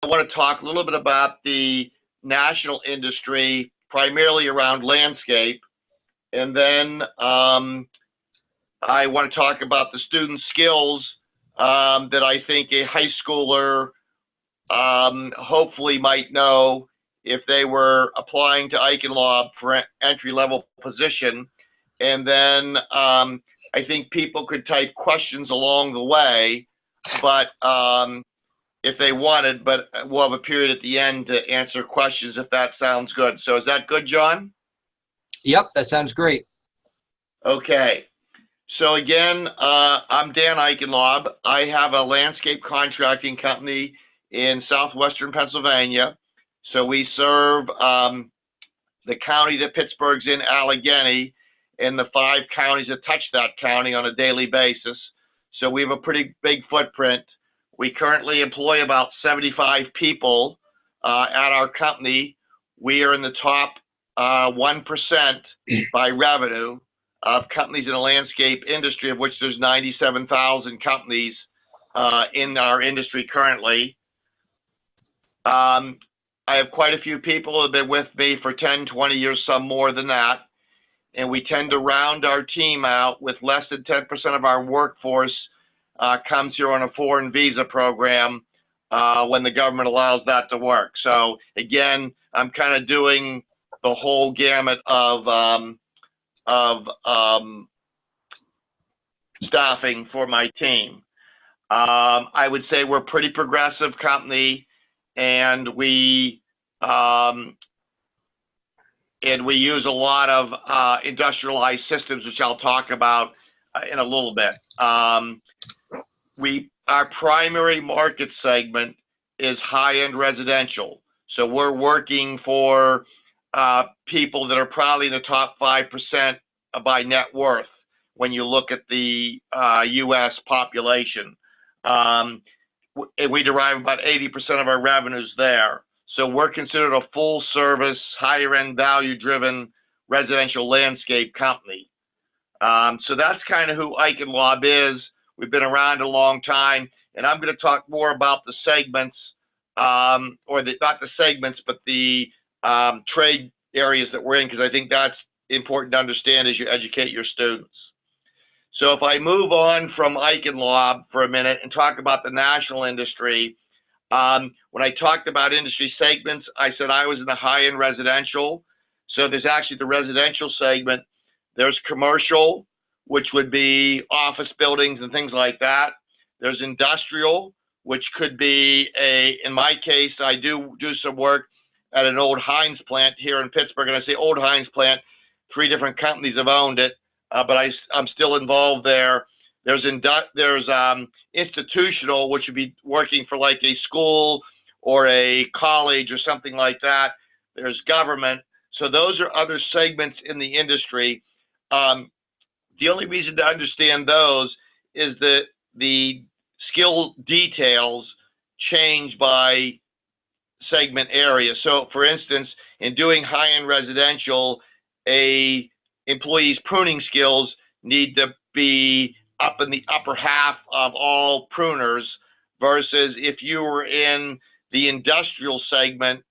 I want to talk a little bit about the national industry, primarily around landscape. And then I want to talk about the student skills that I think a high schooler hopefully might know if they were applying to Eichenlaub for an entry-level position. And then I think people could type questions along the way, but if they wanted, but we'll have a period at the end to answer questions if that sounds good. So is that good, John? Yep, that sounds great. Okay. So again, I'm Dan Eichenlaub. I have a landscape contracting company in southwestern Pennsylvania. So we serve the county that Pittsburgh's in, Allegheny, and the 5 counties that touch that county on a daily basis. So we have a pretty big footprint. We currently employ about 75 people at our company. We are in the top 1% by revenue of companies in the landscape industry, of which there's 97,000 companies in our industry currently. I have quite a few people who have been with me for 10, 20 years, some more than that. And we tend to round our team out with less than 10% of our workforce comes here on a foreign visa program when the government allows that to work. So again, I'm kind of doing the whole gamut of staffing for my team. I would say we're a pretty progressive company, and we use a lot of industrialized systems, which I'll talk about in a little bit. Our primary market segment is high-end residential. So we're working for people that are probably in the top 5% by net worth when you look at the U.S. population. We derive about 80% of our revenues there. So we're considered a full-service, higher-end, value-driven residential landscape company. So that's kind of who Eichenlaub is. We've been around a long time, and I'm going to talk more about the segments, not the segments, but the trade areas that we're in, because I think that's important to understand as you educate your students. So if I move on from Eichenlaub for a minute and talk about the national industry, when I talked about industry segments, I said I was in the high-end residential. So there's actually the residential segment. There's commercial, which would be office buildings and things like that. There's industrial, which could be in my case, I do some work at an old Heinz plant here in Pittsburgh. And I say old Heinz plant, 3 different companies have owned it, but I'm still involved there. There's institutional, which would be working for like a school or a college or something like that. There's government. So those are other segments in the industry. The only reason to understand those is that the skill details change by segment area. So for instance, in doing high-end residential, a employee's pruning skills need to be up in the upper half of all pruners, versus if you were in the industrial segment,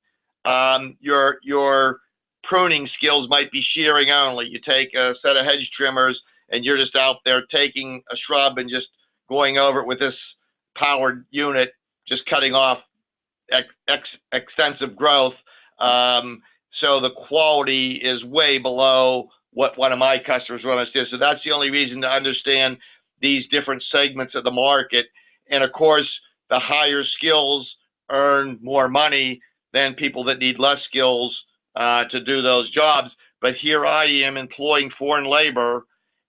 your pruning skills might be shearing only. You take a set of hedge trimmers and you're just out there taking a shrub and just going over it with this powered unit, just cutting off extensive growth. So the quality is way below what one of my customers want us to do. So that's the only reason to understand these different segments of the market. And of course, the higher skills earn more money than people that need less skills to do those jobs. But here I am employing foreign labor,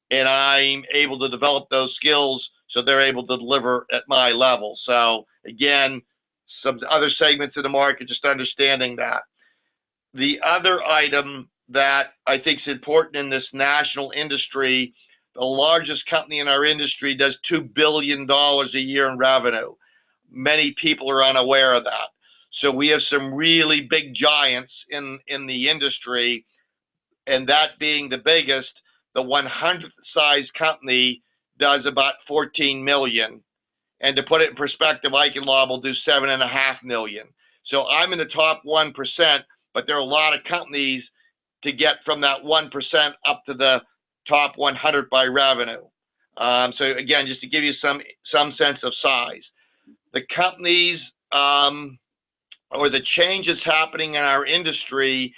and I'm able to develop those skills so they're able to deliver at my level. So again, some other segments of the market, just understanding that. The other item that I think is important in this national industry, the largest company in our industry does $2 billion a year in revenue. Many people are unaware of that. So we have some really big giants in the industry, and that being the biggest, the 100th size company does about 14 million. And to put it in perspective, Eichenlaub will do 7.5 million. So I'm in the top 1%, but there are a lot of companies to get from that 1% up to the top 100 by revenue. So again, just to give you some sense of size, the companies or the changes happening in our industry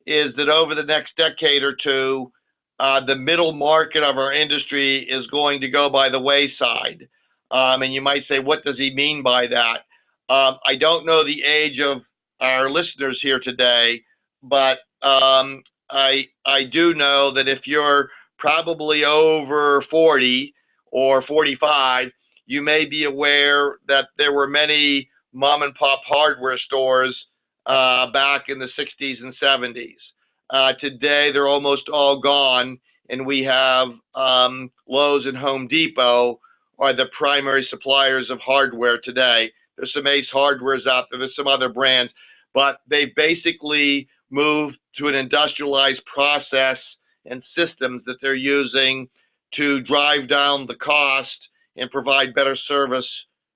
is that over the next decade or two, the middle market of our industry is going to go by the wayside. And you might say, what does he mean by that? I don't know the age of our listeners here today, but I do know that if you're probably over 40 or 45, you may be aware that there were many mom and pop hardware stores back in the 60s and 70s. Today, they're almost all gone, and we have Lowe's and Home Depot are the primary suppliers of hardware today. There's some Ace Hardwares out there, there's some other brands, but they basically moved to an industrialized process and systems that they're using to drive down the cost and provide better service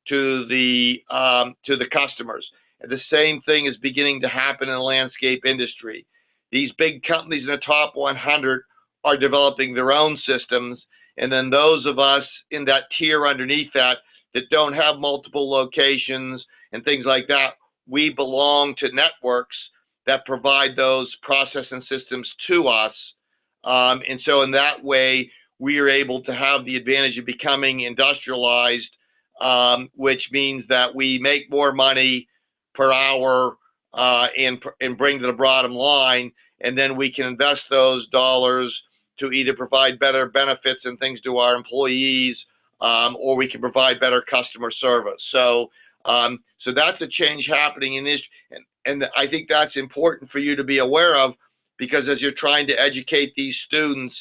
to the customers. And the same thing is beginning to happen in the landscape industry. These big companies in the top 100 are developing their own systems, and then those of us in that tier underneath that don't have multiple locations and things like that, we belong to networks that provide those process and systems to us. And so in that way, we are able to have the advantage of becoming industrialized, which means that we make more money per hour and bring to the bottom line, and then we can invest those dollars to either provide better benefits and things to our employees, or we can provide better customer service. So that's a change happening in this, and I think that's important for you to be aware of, because as you're trying to educate these students,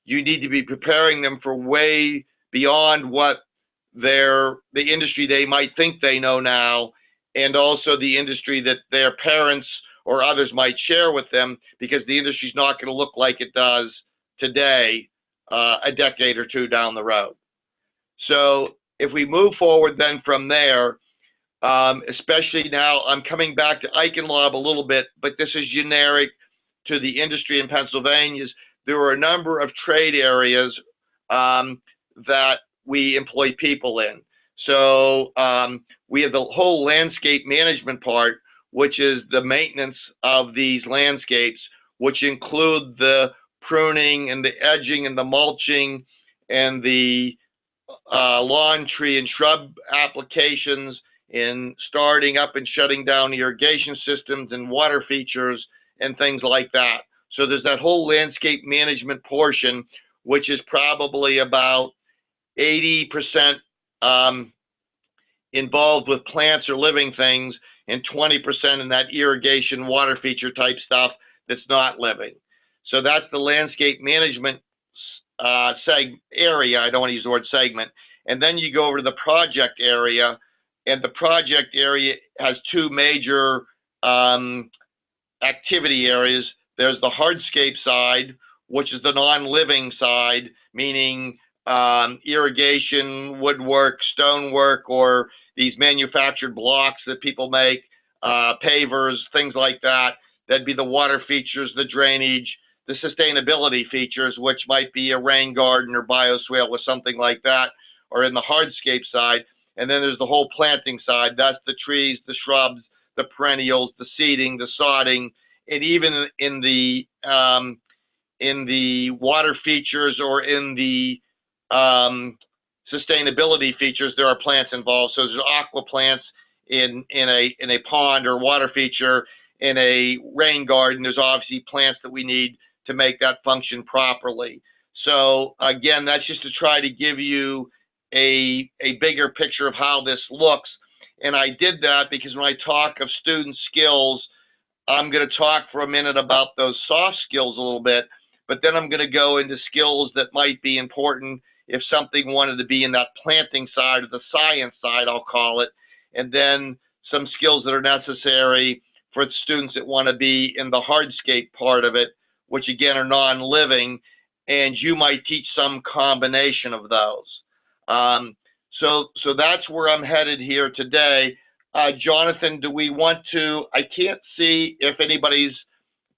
you need to be preparing them for way beyond what the industry they might think they know now, and also the industry that their parents or others might share with them, because the industry is not going to look like it does today, a decade or two down the road. So if we move forward then from there, especially now, I'm coming back to Eichenlaub a little bit, but this is generic to the industry in Pennsylvania. There are a number of trade areas that we employ people in. So we have the whole landscape management part, which is the maintenance of these landscapes, which include the pruning and the edging and the mulching and the lawn, tree, and shrub applications, in starting up and shutting down irrigation systems and water features and things like that. So there's that whole landscape management portion, which is probably about 80% involved with plants or living things, and 20% in that irrigation water feature type stuff that's not living. So that's the landscape management area. I don't want to use the word segment. And then you go over to the project area, and the project area has two major activity areas. There's the hardscape side, which is the non-living side, meaning irrigation, woodwork, stonework, or these manufactured blocks that people make, pavers, things like that. That'd be the water features, the drainage, the sustainability features, which might be a rain garden or bioswale or something like that, or in the hardscape side. And then there's the whole planting side. That's the trees, the shrubs, the perennials, the seeding, the sodding, and even in the water features or in the sustainability features, there are plants involved. So there's aqua plants in a pond or water feature. In a rain garden, there's obviously plants that we need to make that function properly. So again, that's just to try to give you a bigger picture of how this looks. And I did that because when I talk of student skills, I'm going to talk for a minute about those soft skills a little bit, but then I'm going to go into skills that might be important if something wanted to be in that planting side or the science side, I'll call it, and then some skills that are necessary for students that want to be in the hardscape part of it, which again are non-living, and you might teach some combination of those. So that's where I'm headed here today. Jonathan, do we want to, I can't see if anybody's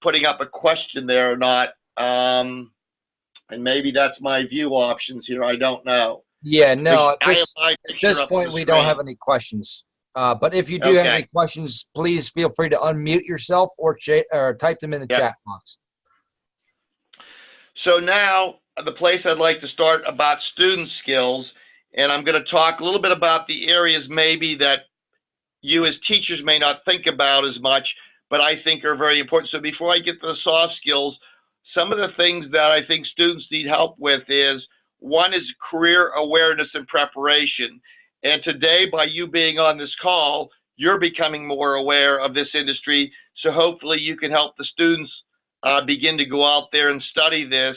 putting up a question there or not. And maybe that's my view options here. I don't know. Yeah, no, I have my at picture this up on point, the we don't screen. have any questions. But if you do have Okay. any questions, please feel free to unmute yourself or type them in the Yep. chat box. So now the place I'd like to start about student skills, and I'm going to talk a little bit about the areas maybe that you as teachers may not think about as much, but I think are very important. So before I get to the soft skills, some of the things that I think students need help with is, one is career awareness and preparation. And today, by you being on this call, you're becoming more aware of this industry. So hopefully you can help the students begin to go out there and study this,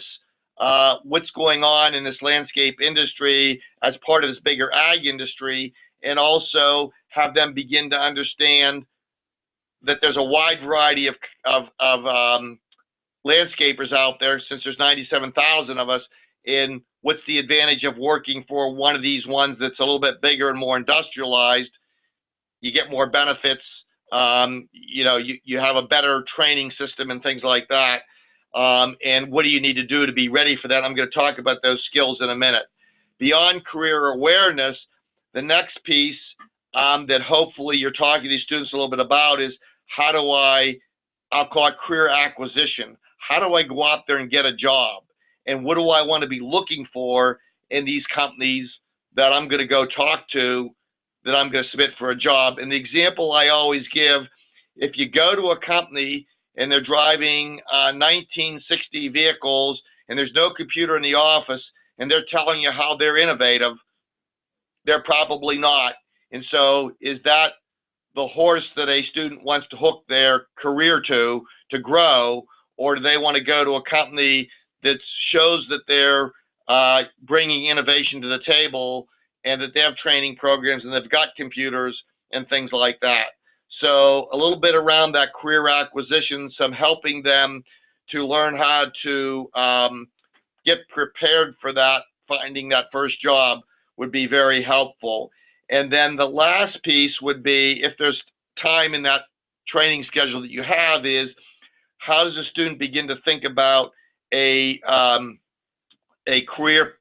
what's going on in this landscape industry as part of this bigger ag industry, and also have them begin to understand that there's a wide variety of landscapers out there, since there's 97,000 of us, in what's the advantage of working for one of these ones that's a little bit bigger and more industrialized. You get more benefits. You have a better training system and things like that. And what do you need to do to be ready for that? I'm going to talk about those skills in a minute. Beyond career awareness, the next piece that hopefully you're talking to these students a little bit about is, how do I'll call it career acquisition. How do I go out there and get a job? And what do I want to be looking for in these companies that I'm going to go talk to, that I'm going to submit for a job? And the example I always give, if you go to a company and they're driving 1960 vehicles and there's no computer in the office and they're telling you how they're innovative, they're probably not. And so is that the horse that a student wants to hook their career to grow, or do they want to go to a company that shows that they're bringing innovation to the table and that they have training programs and they've got computers and things like that? So a little bit around that career acquisition, some helping them to learn how to get prepared for that, finding that first job would be very helpful. And then the last piece would be, if there's time in that training schedule that you have, is how does a student begin to think about a career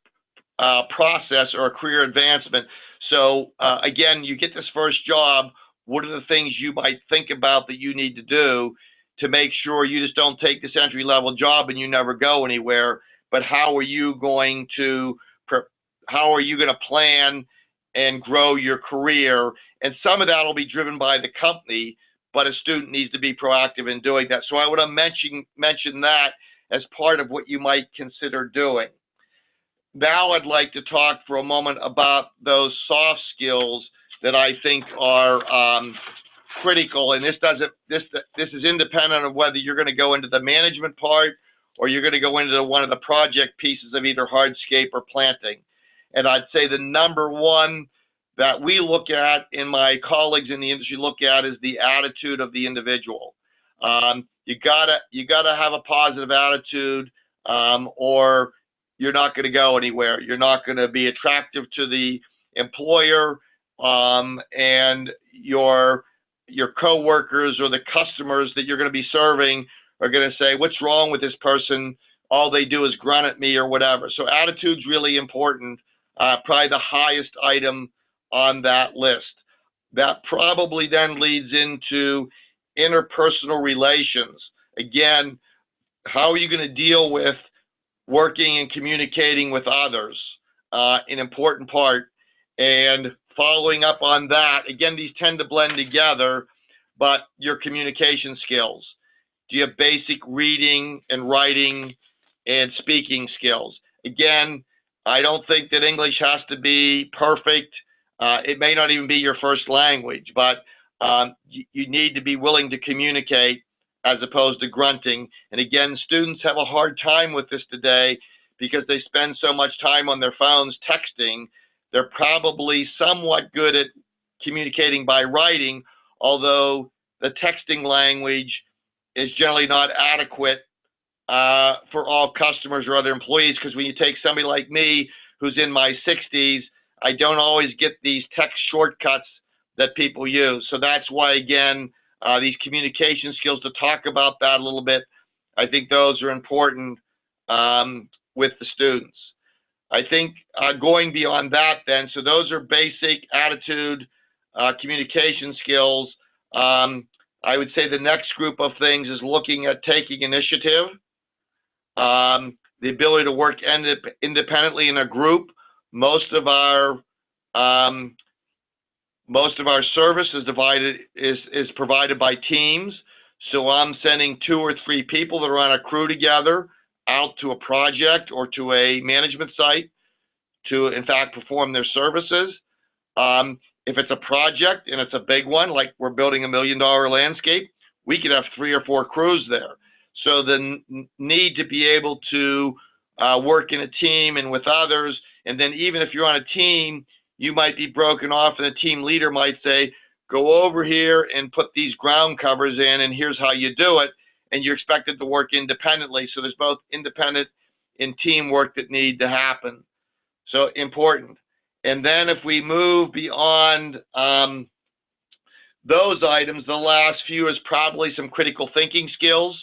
process or a career advancement? So again, you get this first job, what are the things you might think about that you need to do to make sure you just don't take this entry-level job and you never go anywhere, but how are you going to plan and grow your career? And some of that will be driven by the company, but a student needs to be proactive in doing that. So I would have mention that as part of what you might consider doing. Now I'd like to talk for a moment about those soft skills that I think are critical. And this is independent of whether you're going to go into the management part or you're going to go into one of the project pieces of either hardscape or planting. And I'd say the number one that we look at, and my colleagues in the industry look at, is the attitude of the individual. You gotta have a positive attitude, or you're not going to go anywhere. You're not going to be attractive to the employer, and your coworkers or the customers that you're going to be serving are going to say, "What's wrong with this person? All they do is grunt at me," or whatever. So attitude's really important. Probably the highest item on that list. That probably then leads into interpersonal relations. Again, how are you going to deal with working and communicating with others? An important part. And following up on that, again, these tend to blend together, but your communication skills. Do you have basic reading and writing and speaking skills? Again, I don't think that English has to be perfect. It may not even be your first language, but you need to be willing to communicate as opposed to grunting. And again, students have a hard time with this today because they spend so much time on their phones texting. They're probably somewhat good at communicating by writing, although the texting language is generally not adequate for all customers or other employees, because when you take somebody like me who's in my 60s, I don't always get these text shortcuts that people use. So that's why, again, these communication skills, to talk about that a little bit, I think those are important with the students. I think going beyond that then, so those are basic attitude, communication skills. I would say the next group of things is looking at taking initiative, the ability to work independently in a group. Most of our service is provided by teams. So I'm sending 2 or 3 people that are on a crew together out to a project or to a management site to, in fact, perform their services. If it's a project and it's a big one, like we're building $1 million landscape, we could have 3 or 4 crews there. So the need to be able to work in a team and with others, and then even if you're on a team, you might be broken off and the team leader might say, go over here and put these ground covers in and here's how you do it. And you're expected to work independently. So there's both independent and teamwork that need to happen. So important. And then if we move beyond those items, the last few is probably some critical thinking skills.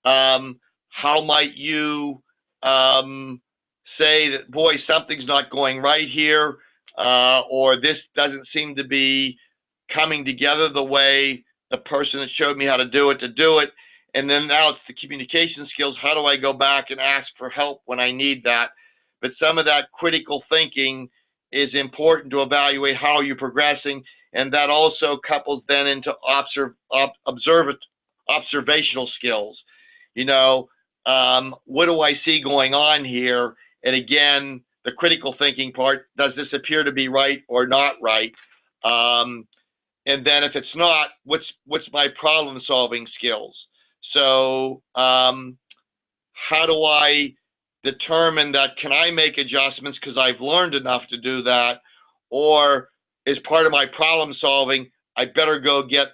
How might you say that, boy, something's not going right here, or this doesn't seem to be coming together the way the person that showed me how to do it. And then now it's the communication skills. How do I go back and ask for help when I need that? But some of that critical thinking is important to evaluate how you're progressing. And that also couples then into observational skills. You know, what do I see going on here? And again, the critical thinking part, does this appear to be right or not right? And then if it's not, what's my problem solving skills? So how do I determine that, can I make adjustments because I've learned enough to do that? Or is part of my problem solving, I better go get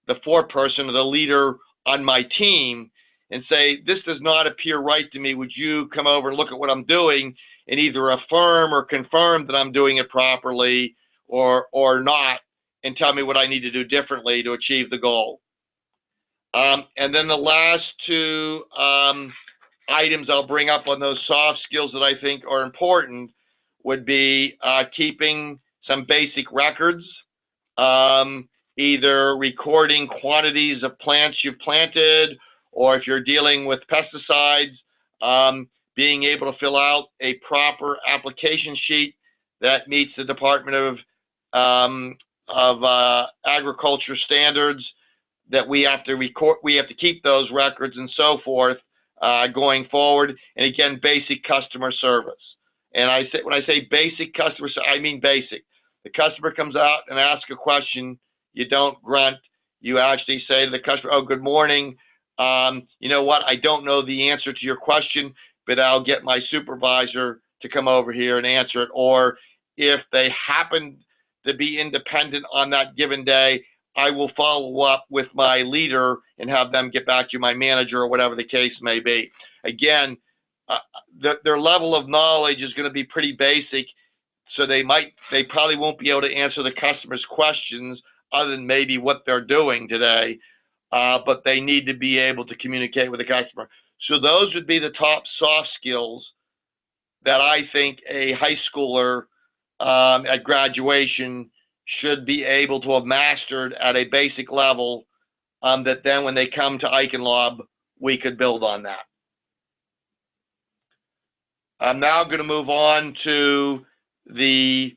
the foreperson or the leader on my team and say, this does not appear right to me. Would you come over and look at what I'm doing and either affirm or confirm that I'm doing it properly or not, and tell me what I need to do differently to achieve the goal. And then the last 2 items I'll bring up on those soft skills that I think are important would be keeping some basic records, either recording quantities of plants you've planted, or if you're dealing with pesticides, being able to fill out a proper application sheet that meets the Department of Agriculture standards, that we have to record, we have to keep those records and so forth going forward. And again, basic customer service. And when I say basic customer service, I mean basic. The customer comes out and asks a question, you don't grunt. You actually say to the customer, oh, good morning. You know what? I don't know the answer to your question, but I'll get my supervisor to come over here and answer it. Or if they happen to be independent on that given day, I will follow up with my leader and have them get back to my manager or whatever the case may be. Again, their level of knowledge is going to be pretty basic, so they probably won't be able to answer the customer's questions other than maybe what they're doing today, but they need to be able to communicate with the customer. So those would be the top soft skills that I think a high schooler at graduation should be able to have mastered at a basic level, that then when they come to Eichenlaub, we could build on that. I'm now going to move on to the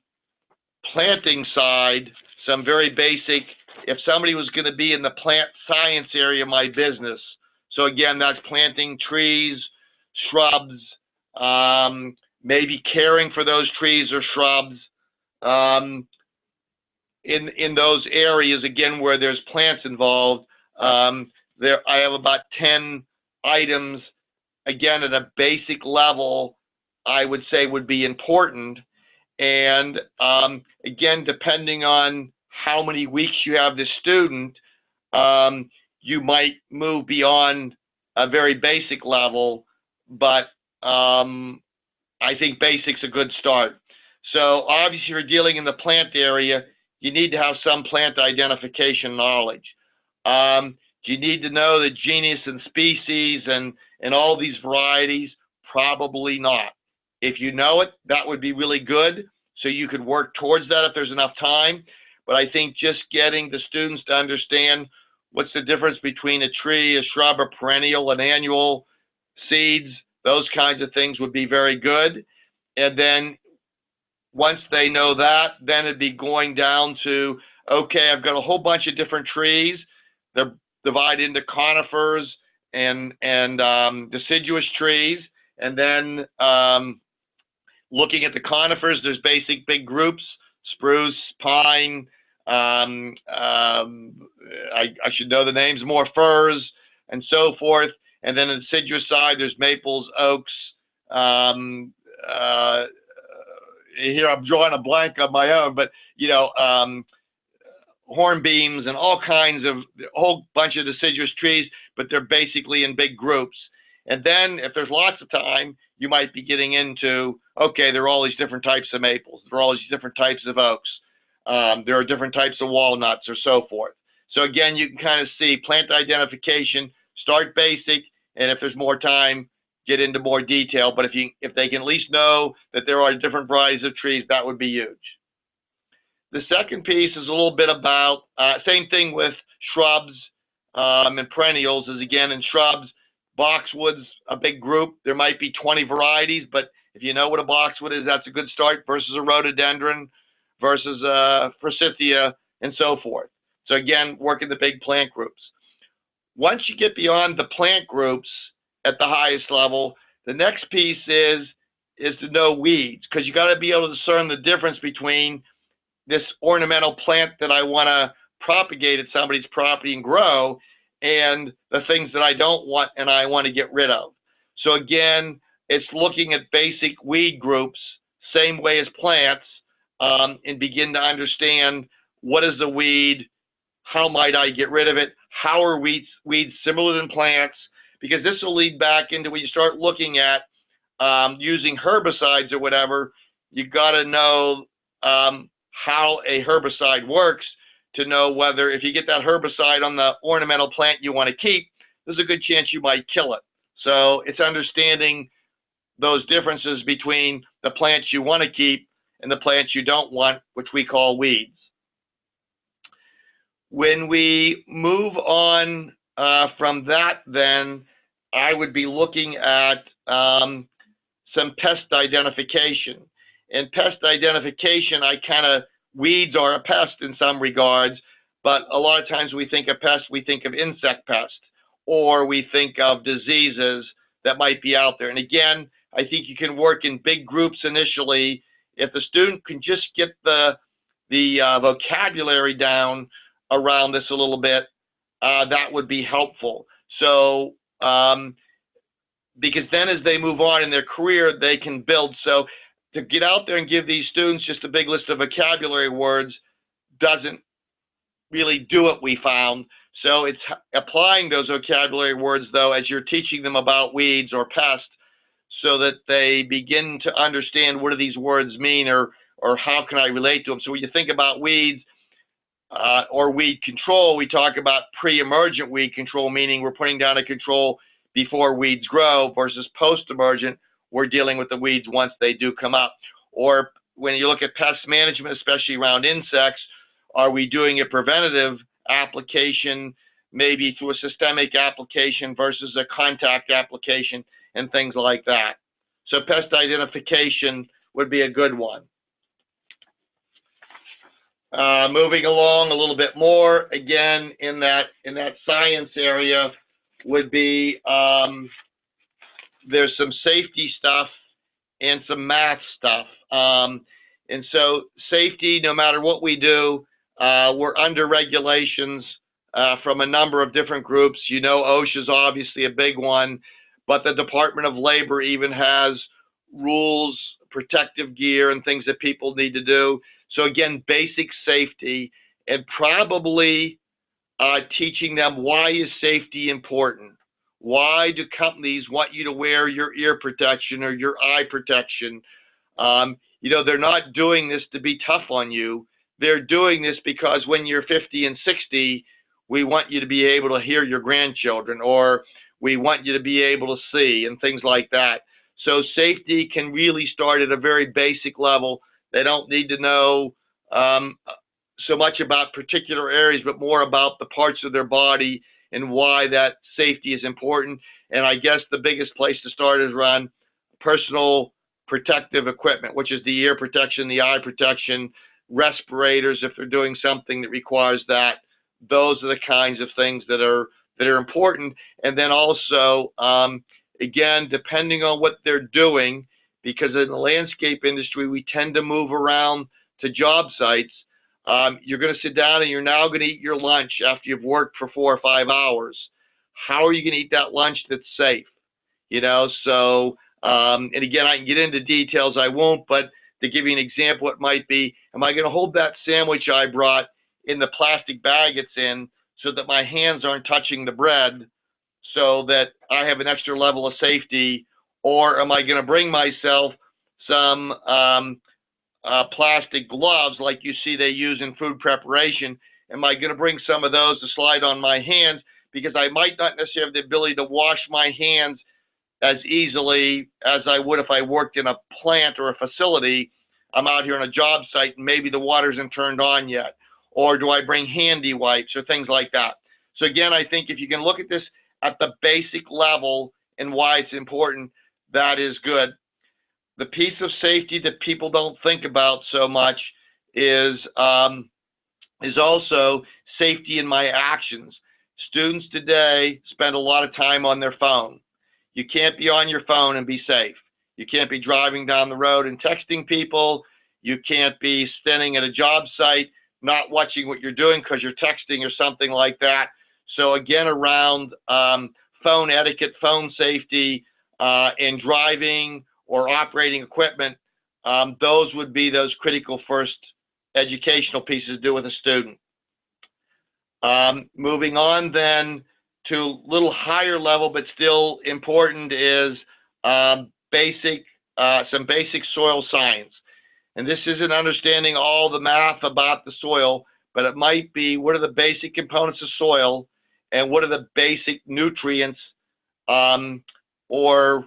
planting side, some very basic, if somebody was going to be in the plant science area of my business. So again, that's planting trees, shrubs, maybe caring for those trees or shrubs. In those areas, again, where there's plants involved, I have about 10 items, again, at a basic level, I would say would be important. And again, depending on how many weeks you have this student, you might move beyond a very basic level, but I think basic's a good start. So obviously, if you're dealing in the plant area, you need to have some plant identification knowledge. Do you need to know the genus and species and all these varieties? Probably not. If you know it, that would be really good. So you could work towards that if there's enough time. But I think just getting the students to understand what's the difference between a tree, a shrub, a perennial, an annual, seeds, those kinds of things would be very good. And then once they know that, then it'd be going down to, okay, I've got a whole bunch of different trees. They're divided into conifers and deciduous trees. And then looking at the conifers, there's basic big groups: spruce, pine, I should know the names more, firs, and so forth. And then on the deciduous side, there's maples, oaks. Here I'm drawing a blank on my own, but hornbeams and all kinds of, a whole bunch of deciduous trees, but they're basically in big groups. And then if there's lots of time, you might be getting into, okay, there are all these different types of maples. There are all these different types of oaks. There are different types of walnuts or so forth. So again, you can kind of see plant identification, start basic, and if there's more time, get into more detail. But if they can at least know that there are different varieties of trees, that would be huge. The second piece is a little bit about, same thing with shrubs and perennials, is again in shrubs, boxwoods, a big group. There might be 20 varieties, but if you know what a boxwood is, that's a good start versus a rhododendron versus a forsythia and so forth. So again, working the big plant groups. Once you get beyond the plant groups at the highest level, the next piece is to know weeds, because you got to be able to discern the difference between this ornamental plant that I want to propagate at somebody's property and grow, and the things that I don't want and I want to get rid of. So again, it's looking at basic weed groups, same way as plants, and begin to understand what is a weed, how might I get rid of it, how are weeds similar than plants, because this will lead back into when you start looking at using herbicides or whatever, you got to know how a herbicide works to know whether, if you get that herbicide on the ornamental plant you want to keep, there's a good chance you might kill it. So it's understanding those differences between the plants you want to keep and the plants you don't want, which we call weeds. When we move on from that, then I would be looking at some pest identification. In pest identification, weeds are a pest in some regards, but a lot of times we think of pest, we think of insect pest, or we think of diseases that might be out there. And again, I think you can work in big groups initially. If the student can just get the vocabulary down around this a little bit, that would be helpful. So, because then as they move on in their career, they can build. So to get out there and give these students just a big list of vocabulary words doesn't really do it, we found. So it's applying those vocabulary words, though, as you're teaching them about weeds or pests, so that they begin to understand what do these words mean, or how can I relate to them. So when you think about weeds or weed control, we talk about pre-emergent weed control, meaning we're putting down a control before weeds grow, versus post-emergent, we're dealing with the weeds once they do come up. Or when you look at pest management, especially around insects, are we doing a preventative application, maybe through a systemic application versus a contact application, and things like that. So pest identification would be a good one. Moving along a little bit more, again, in that science area would be, there's some safety stuff and some math stuff. And so safety, no matter what we do, we're under regulations from a number of different groups. You know, OSHA is obviously a big one, but the Department of Labor even has rules, protective gear, and things that people need to do. So again, basic safety, and probably teaching them, why is safety important? Why do companies want you to wear your ear protection or your eye protection? they're not doing this to be tough on you. They're doing this because when you're 50 and 60, we want you to be able to hear your grandchildren, or we want you to be able to see, and things like that. So safety can really start at a very basic level. They don't need to know so much about particular areas, but more about the parts of their body and why that safety is important. And I guess the biggest place to start is around personal protective equipment, which is the ear protection, the eye protection, respirators if they're doing something that requires that. Those are the kinds of things that are important. And then also, again, depending on what they're doing, because in the landscape industry, we tend to move around to job sites. You're going to sit down and you're now going to eat your lunch after you've worked for 4 or 5 hours. How are you going to eat that lunch that's safe? So, and again, I can get into details, I won't, but to give you an example, it might be, am I going to hold that sandwich I brought in the plastic bag it's in so that my hands aren't touching the bread so that I have an extra level of safety? Or am I going to bring myself some plastic gloves like you see they use in food preparation? Am I going to bring some of those to slide on my hands? Because I might not necessarily have the ability to wash my hands as easily as I would if I worked in a plant or a facility. I'm out here on a job site and maybe the water isn't turned on yet. Or do I bring handy wipes or things like that? So again, I think if you can look at this at the basic level and why it's important, that is good. The piece of safety that people don't think about so much is also safety in my actions. Students today spend a lot of time on their phone. You can't be on your phone and be safe. You can't be driving down the road and texting people. You can't be standing at a job site not watching what you're doing because you're texting or something like that. So again, around phone etiquette, phone safety, in driving or operating equipment, those would be those critical first educational pieces to do with a student. Moving on then to a little higher level, but still important, is some basic soil science. And this isn't understanding all the math about the soil, but it might be what are the basic components of soil and what are the basic nutrients or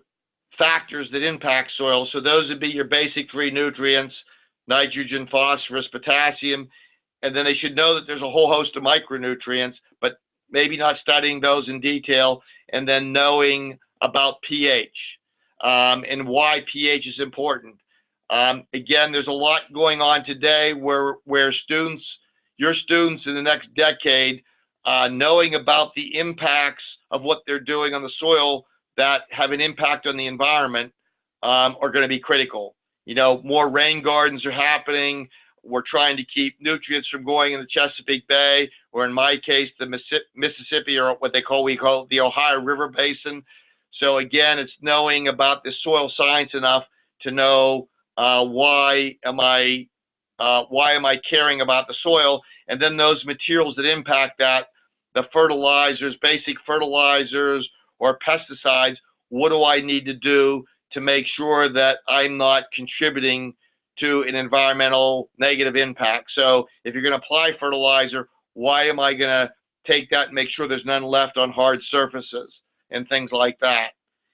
factors that impact soil. So those would be your basic 3 nutrients: nitrogen, phosphorus, potassium. And then they should know that there's a whole host of micronutrients, but maybe not studying those in detail, and then knowing about pH and why pH is important. Again, there's a lot going on today where your students in the next decade, knowing about the impacts of what they're doing on the soil that have an impact on the environment are going to be critical. More rain gardens are happening. We're trying to keep nutrients from going in the Chesapeake Bay, or in my case, the Mississippi, or what we call the Ohio River Basin. So again, it's knowing about the soil science enough to know why am I caring about the soil, and then those materials that impact that, the fertilizers, basic fertilizers or pesticides. What do I need to do to make sure that I'm not contributing to an environmental negative impact? So if you're going to apply fertilizer, why am I going to take that and make sure there's none left on hard surfaces and things like that?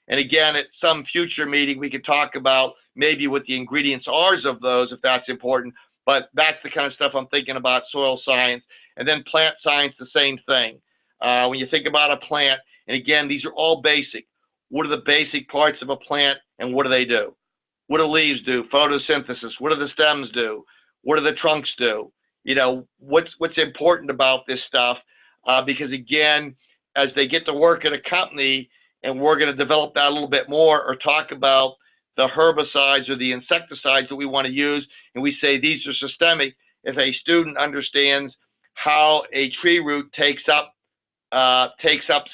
And again, at some future meeting, we could talk about maybe what the ingredients are of those, if that's important, but that's the kind of stuff I'm thinking about, soil science. And then plant science, the same thing. When you think about a plant, and again, these are all basic. What are the basic parts of a plant, and what do they do? What do leaves do? Photosynthesis. What do the stems do? What do the trunks do? What's important about this stuff? Because again, as they get to work at a company, and we're going to develop that a little bit more, or talk about the herbicides or the insecticides that we want to use, and we say these are systemic. If a student understands how a tree root takes up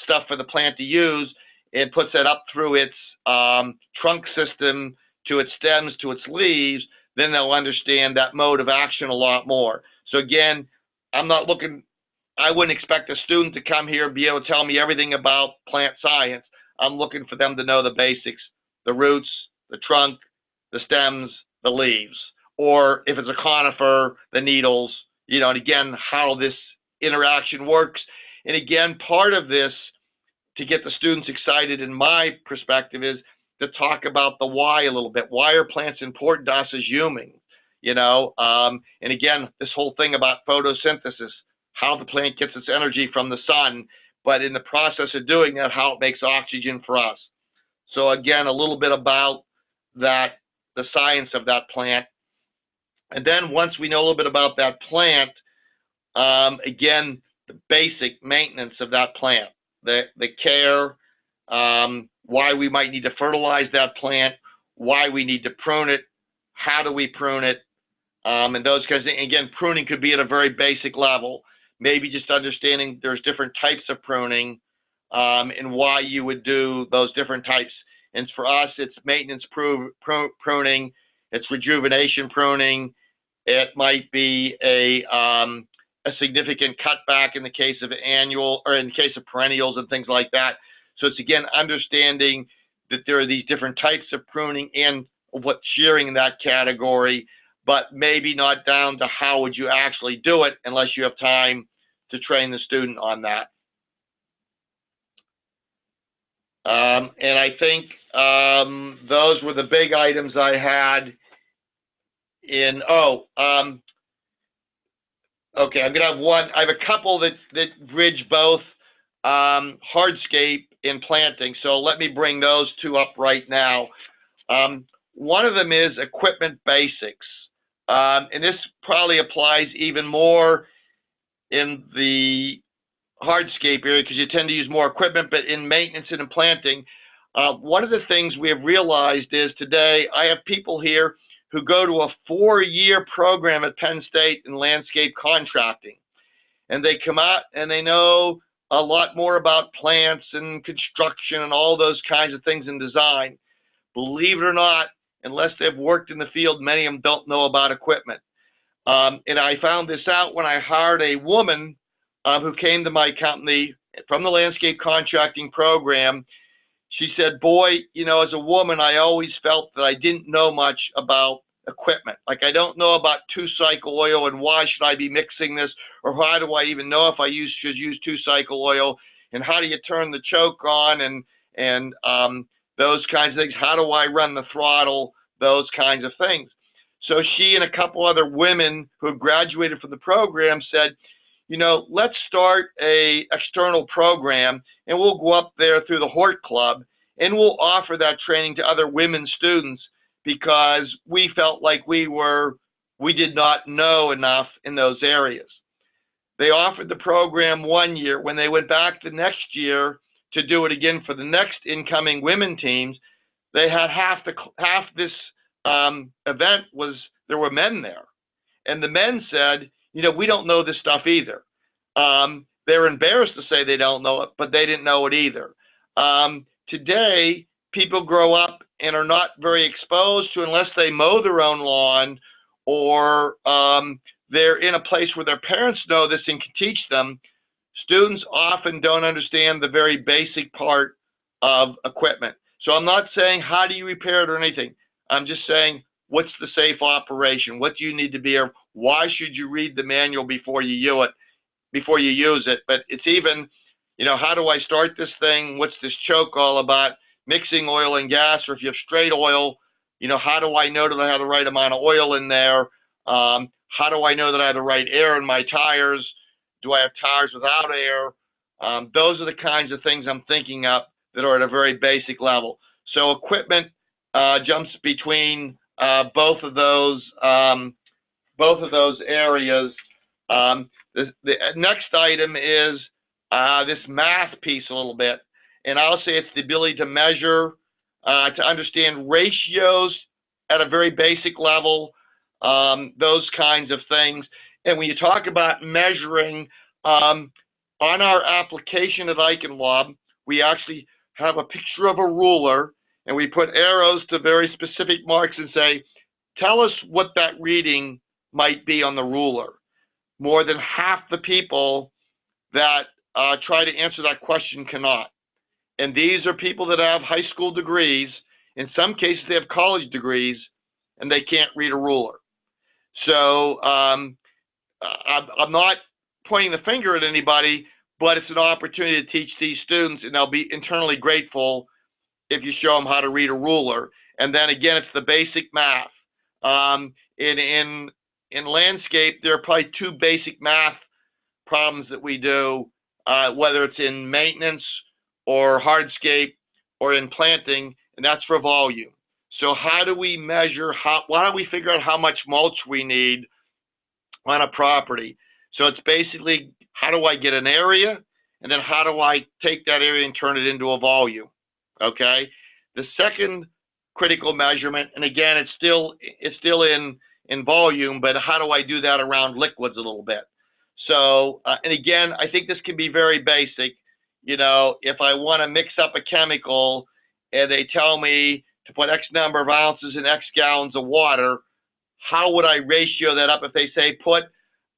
stuff for the plant to use, and puts that up through its trunk system to its stems to its leaves, then they'll understand that mode of action a lot more. So again, I wouldn't expect a student to come here and be able to tell me everything about plant science. I'm looking for them to know the basics: the roots, the trunk, the stems, the leaves, or if it's a conifer, the needles, and again, how this interaction works. And again, part of this, to get the students excited in my perspective, is to talk about the why a little bit. Why are plants important to us as humans? And again, this whole thing about photosynthesis, how the plant gets its energy from the sun, but in the process of doing that, how it makes oxygen for us. So again, a little bit about that, the science of that plant. And then once we know a little bit about that plant, again, the basic maintenance of that plant, the care, why we might need to fertilize that plant, why we need to prune it, how do we prune it, and those kinds of things. Again, pruning could be at a very basic level, maybe just understanding there's different types of pruning, and why you would do those different types. And for us, it's maintenance pruning, it's rejuvenation pruning, it might be a significant cutback in the case of annual, or in the case of perennials and things like that. So it's again understanding that there are these different types of pruning and what shearing in that category, but maybe not down to how would you actually do it unless you have time to train the student on that. And I think those were the big items I had in, okay, I'm gonna have one. I have a couple that bridge both hardscape and planting. So let me bring those two up right now. One of them is equipment basics, and this probably applies even more in the hardscape area because you tend to use more equipment. But in maintenance and in planting, one of the things we have realized is today I have people here who go to a 4-year program at Penn State in landscape contracting. And they come out and they know a lot more about plants and construction and all those kinds of things in design. Believe it or not, unless they've worked in the field, many of them don't know about equipment. And I found this out when I hired a woman who came to my company from the landscape contracting program. She said, boy, as a woman, I always felt that I didn't know much about equipment. Like, I don't know about 2-cycle oil and why should I be mixing this, or how do I even know if I should use 2-cycle oil, and how do you turn the choke on, and those kinds of things. How do I run the throttle? Those kinds of things. So she and a couple other women who have graduated from the program said, let's start a external program, and we'll go up there through the Hort Club, and we'll offer that training to other women students because we felt like we did not know enough in those areas. They offered the program 1 year. When they went back the next year to do it again for the next incoming women teams, they had half this event was there were men there, and the men said, we don't know this stuff either. They're embarrassed to say they don't know it, but they didn't know it either. Today, people grow up and are not very exposed to, unless they mow their own lawn, or they're in a place where their parents know this and can teach them. Students often don't understand the very basic part of equipment. So I'm not saying how do you repair it or anything. I'm just saying, what's the safe operation? What do you need to be? Or why should you read the manual before you use it? But it's even, how do I start this thing? What's this choke all about? Mixing oil and gas, or if you have straight oil, how do I know that I have the right amount of oil in there? How do I know that I have the right air in my tires? Do I have tires without air? Those are the kinds of things I'm thinking of that are at a very basic level. So equipment jumps between both of those areas. The next item is this math piece a little bit, and I'll say it's the ability to measure, to understand ratios at a very basic level, those kinds of things. And when you talk about measuring, on our application at Eichenlaub, we actually have a picture of a ruler, and we put arrows to very specific marks and say, tell us what that reading might be on the ruler. More than half the people that try to answer that question cannot. And these are people that have high school degrees. In some cases, they have college degrees, and they can't read a ruler. So I'm not pointing the finger at anybody, but it's an opportunity to teach these students, and they'll be internally grateful if you show them how to read a ruler. And then again, it's the basic math. In landscape, there are probably two basic math problems that we do, whether it's in maintenance or hardscape or in planting, and that's for volume. So how do we measure, why don't we figure out how much mulch we need on a property? So it's basically, how do I get an area, and then how do I take that area and turn it into a volume, okay? The second critical measurement, and again, it's still in volume, but how do I do that around liquids a little bit? So, and again, I think this can be very basic. You know, if I want to mix up a chemical and they tell me to put X number of ounces in X gallons of water, how would I ratio that up? If they say put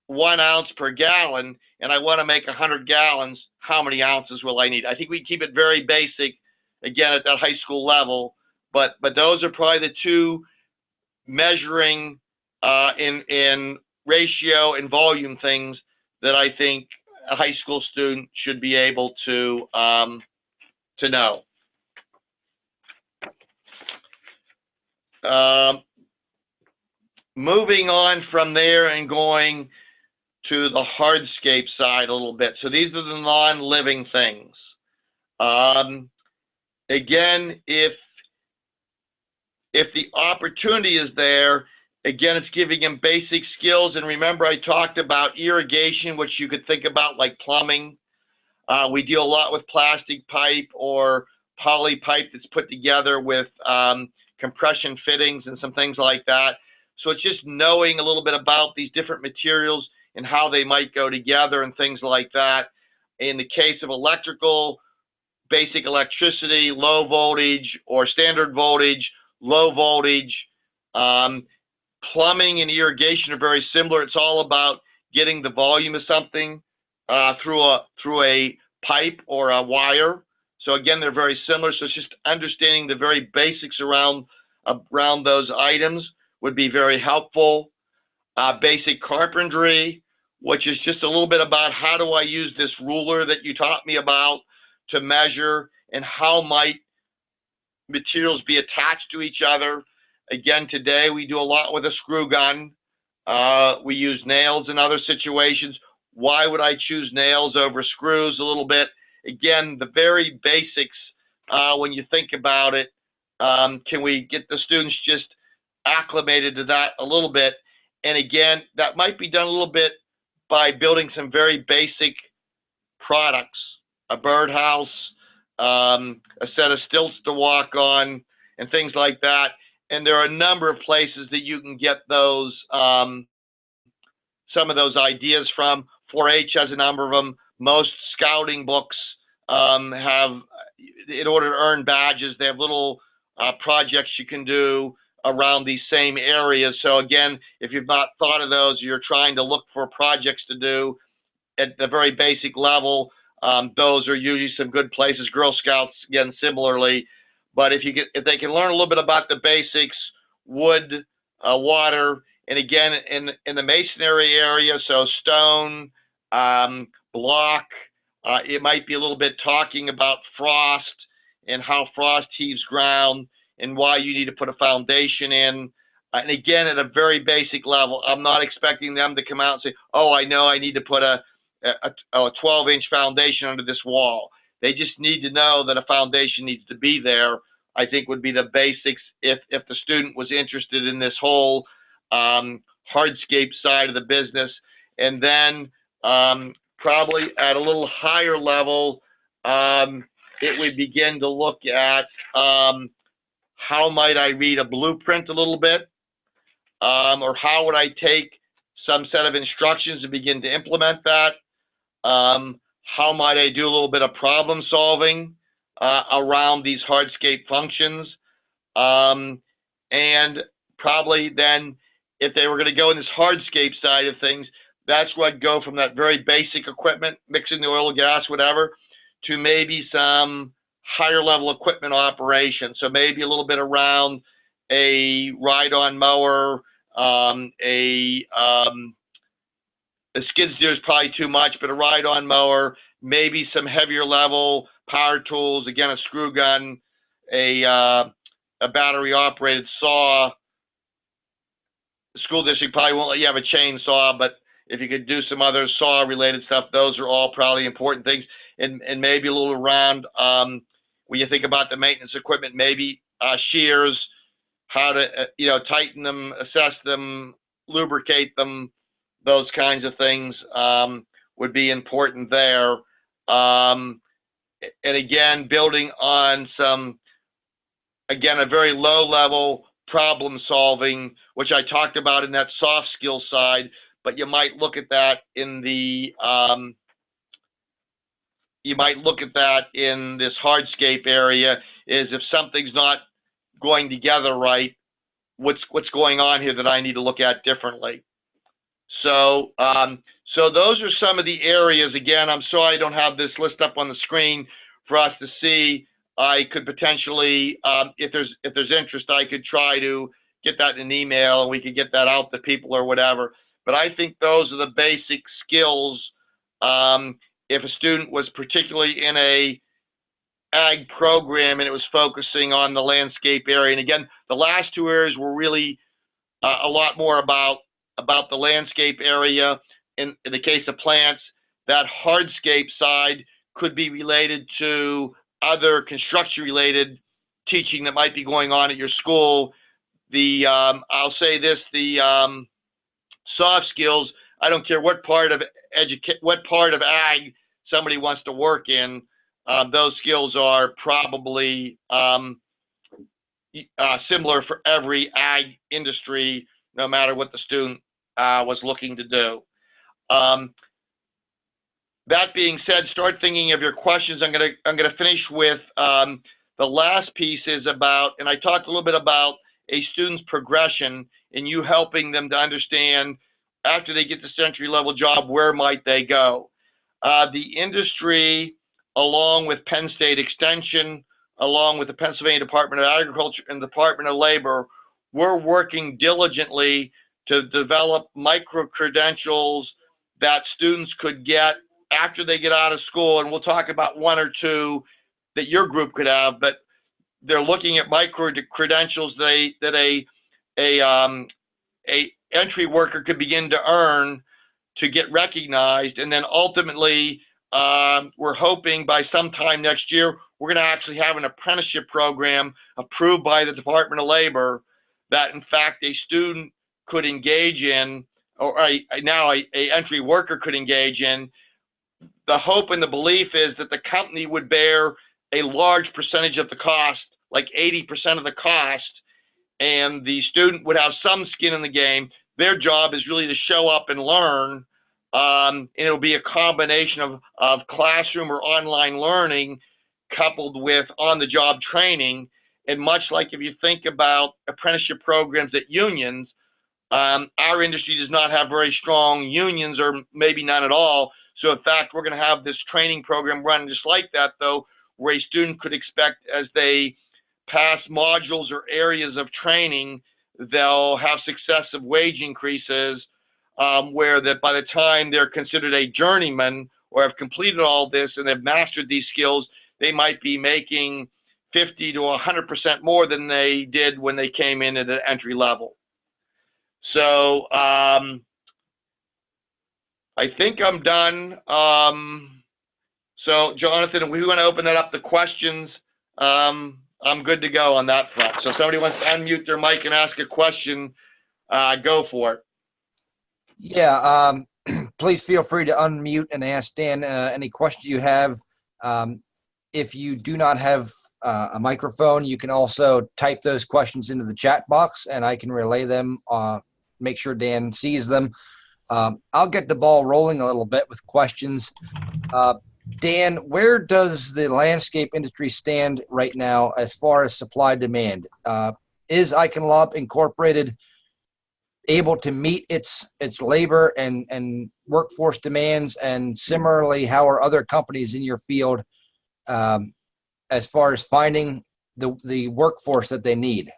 1 ounce per gallon and I want to make 100 gallons, how many ounces will I need? I think we keep it very basic, again, at that high school level, but those are probably the two measuring in ratio and volume things that I think a high school student should be able to know. Moving on from there and going to the hardscape side a little bit. So these are the non-living things. Again, if the opportunity is there, again, it's giving them basic skills. And remember, I talked about irrigation, which you could think about like plumbing. We deal a lot with plastic pipe or poly pipe that's put together with compression fittings and some things like that. So it's just knowing a little bit about these different materials and how they might go together and things like that. In the case of electrical, basic electricity, low voltage or standard voltage, low voltage. Plumbing and irrigation are very similar. It's all about getting the volume of something through a pipe or a wire. So again, they're very similar. So it's just understanding the very basics around those items would be very helpful. Basic carpentry, which is just a little bit about how do I use this ruler that you taught me about to measure, and how might materials be attached to each other. Again, today we do a lot with a screw gun. We use nails in other situations. Why would I choose nails over screws a little bit? Again, the very basics, when you think about it, can we get the students just acclimated to that a little bit? And again, that might be done a little bit by building some very basic products, a birdhouse, a set of stilts to walk on, and things like that. And there are a number of places that you can get those, some of those ideas from. 4-H has a number of them. Most scouting books have, in order to earn badges, they have little projects you can do around these same areas. So again, if you've not thought of those, you're trying to look for projects to do at the very basic level, those are usually some good places. Girl Scouts, again, similarly. But if they can learn a little bit about the basics, wood, water, and again, in the masonry area, so stone, block, it might be a little bit talking about frost and how frost heaves ground and why you need to put a foundation in. And again, at a very basic level, I'm not expecting them to come out and say, oh, I know I need to put a 12-inch foundation under this wall. They just need to know that a foundation needs to be there, I think would be the basics if the student was interested in this whole hardscape side of the business. And then probably at a little higher level, it would begin to look at how might I read a blueprint a little bit, or how would I take some set of instructions and begin to implement that? How might I do a little bit of problem solving around these hardscape functions? And probably then, if they were going to go in this hardscape side of things, that's where I'd go from that very basic equipment, mixing the oil, gas, whatever, to maybe some higher level equipment operation. So maybe a little bit around a ride-on mower, a skid steer is probably too much, but a ride-on mower, maybe some heavier level power tools, again, a screw gun, a battery-operated saw. The school district probably won't let you have a chainsaw, but if you could do some other saw-related stuff, those are all probably important things. And maybe a little around, when you think about the maintenance equipment, maybe shears, how to, tighten them, assess them, lubricate them, those kinds of things would be important there. And again, building on a very low level problem solving, which I talked about in that soft skill side, but you might look at that in this hardscape area, is if something's not going together right, what's going on here that I need to look at differently. So those are some of the areas. Again, I'm sorry I don't have this list up on the screen for us to see. I could potentially, if there's interest, I could try to get that in an email and we could get that out to people or whatever. But I think those are the basic skills. If a student was particularly in a ag program and it was focusing on the landscape area, and again, the last two areas were really a lot more about the landscape area. In the case of plants, that hardscape side could be related to other construction-related teaching that might be going on at your school. I'll say this: the soft skills. I don't care what part of ag somebody wants to work in. Those skills are probably similar for every ag industry, no matter what the student was looking to do. That being said, start thinking of your questions. I'm gonna finish with the last piece is about, and I talked a little bit about a student's progression and you helping them to understand after they get this entry-level job, where might they go? The industry, along with Penn State Extension, along with the Pennsylvania Department of Agriculture and Department of Labor, we're working diligently to develop micro-credentials that students could get after they get out of school. And we'll talk about one or two that your group could have, but they're looking at micro-credentials that a entry worker could begin to earn to get recognized. And then ultimately, we're hoping by sometime next year, we're going to actually have an apprenticeship program approved by the Department of Labor that, in fact, a student could engage in, or now a entry worker could engage in. The hope and the belief is that the company would bear a large percentage of the cost, like 80% of the cost, and the student would have some skin in the game. Their job is really to show up and learn, and it'll be a combination of classroom or online learning coupled with on-the-job training. And much like if you think about apprenticeship programs at unions, our industry does not have very strong unions, or maybe none at all. So in fact, we're going to have this training program run just like that, though, where a student could expect as they pass modules or areas of training, they'll have successive wage increases, where that by the time they're considered a journeyman or have completed all this and they've mastered these skills, they might be making 50 to 100% more than they did when they came in at an entry level. So I think I'm done. So Jonathan, if we want to open that up to questions, I'm good to go on that front. So if somebody wants to unmute their mic and ask a question, go for it. Yeah, please feel free to unmute and ask Dan any questions you have. If you do not have a microphone, you can also type those questions into the chat box and I can relay them, make sure Dan sees them. I'll get the ball rolling a little bit with questions. Dan, where does the landscape industry stand right now as far as supply demand? Is Eichenlaub Incorporated able to meet its labor and workforce demands? And similarly, how are other companies in your field as far as finding the workforce that they need?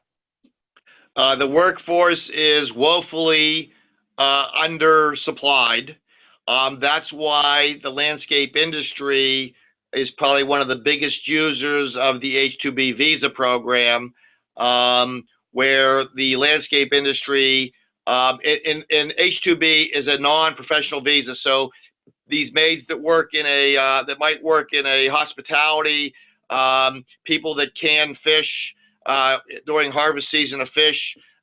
The workforce is woefully undersupplied. That's why the landscape industry is probably one of the biggest users of the H-2B visa program, where the landscape industry, in H-2B is a non-professional visa. So these maids that work in that might work in a hospitality, people that can fish during harvest season of fish,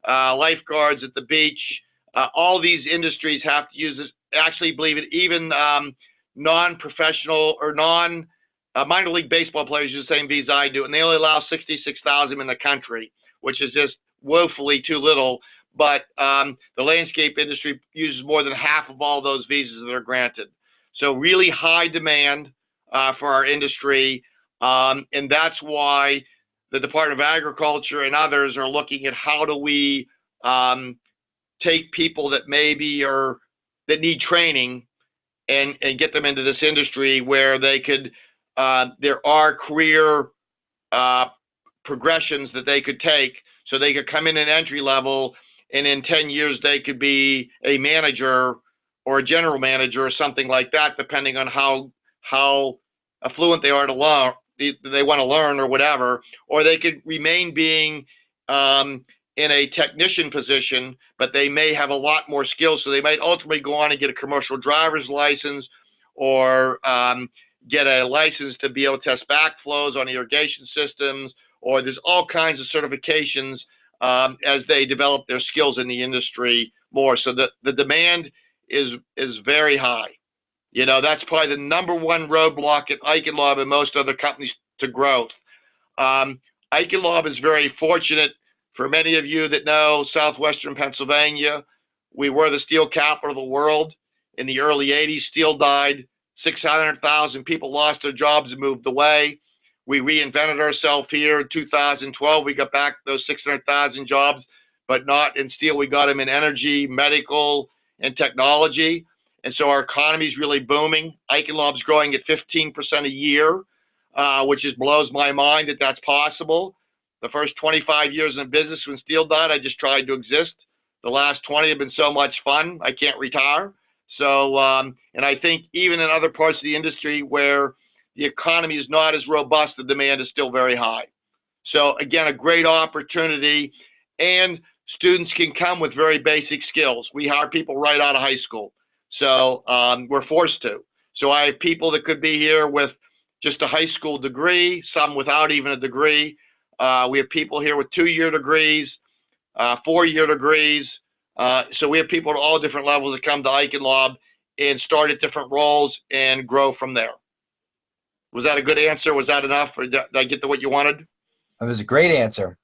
lifeguards at the beach, all these industries have to use this. Actually, believe it, even non-professional or minor league baseball players use the same visa I do, and they only allow 66,000 in the country, which is just woefully too little. But the landscape industry uses more than half of all those visas that are granted. So really high demand for our industry, and that's why the Department of Agriculture and others are looking at how do we take people that that need training and get them into this industry where they could, there are career progressions that they could take, so they could come in at entry level, and in 10 years they could be a manager or a general manager or something like that, depending on how affluent they are to learn, they want to learn or whatever, or they could remain being in a technician position, but they may have a lot more skills, so they might ultimately go on and get a commercial driver's license or get a license to be able to test backflows on irrigation systems, or there's all kinds of certifications as they develop their skills in the industry more. So the demand is very high. You know, that's probably the number one roadblock at Eichenlaub and most other companies to growth. Eichenlaub is very fortunate. For many of you that know southwestern Pennsylvania, we were the steel capital of the world. In the early 80s, steel died. 600,000 people lost their jobs and moved away. We reinvented ourselves here in 2012. We got back those 600,000 jobs, but not in steel. We got them in energy, medical, and technology. And so our economy is really booming. Eichenlaub's growing at 15% a year, which just blows my mind that that's possible. The first 25 years in business when steel died, I just tried to exist. The last 20 have been so much fun, I can't retire. So, and I think even in other parts of the industry where the economy is not as robust, the demand is still very high. So again, a great opportunity, and students can come with very basic skills. We hire people right out of high school. So we're forced to. So I have people that could be here with just a high school degree, some without even a degree. We have people here with 2-year degrees, 4-year degrees. So we have people at all different levels that come to Eichenlaub and start at different roles and grow from there. Was that a good answer? Was that enough? Or did I get to what you wanted? That was a great answer.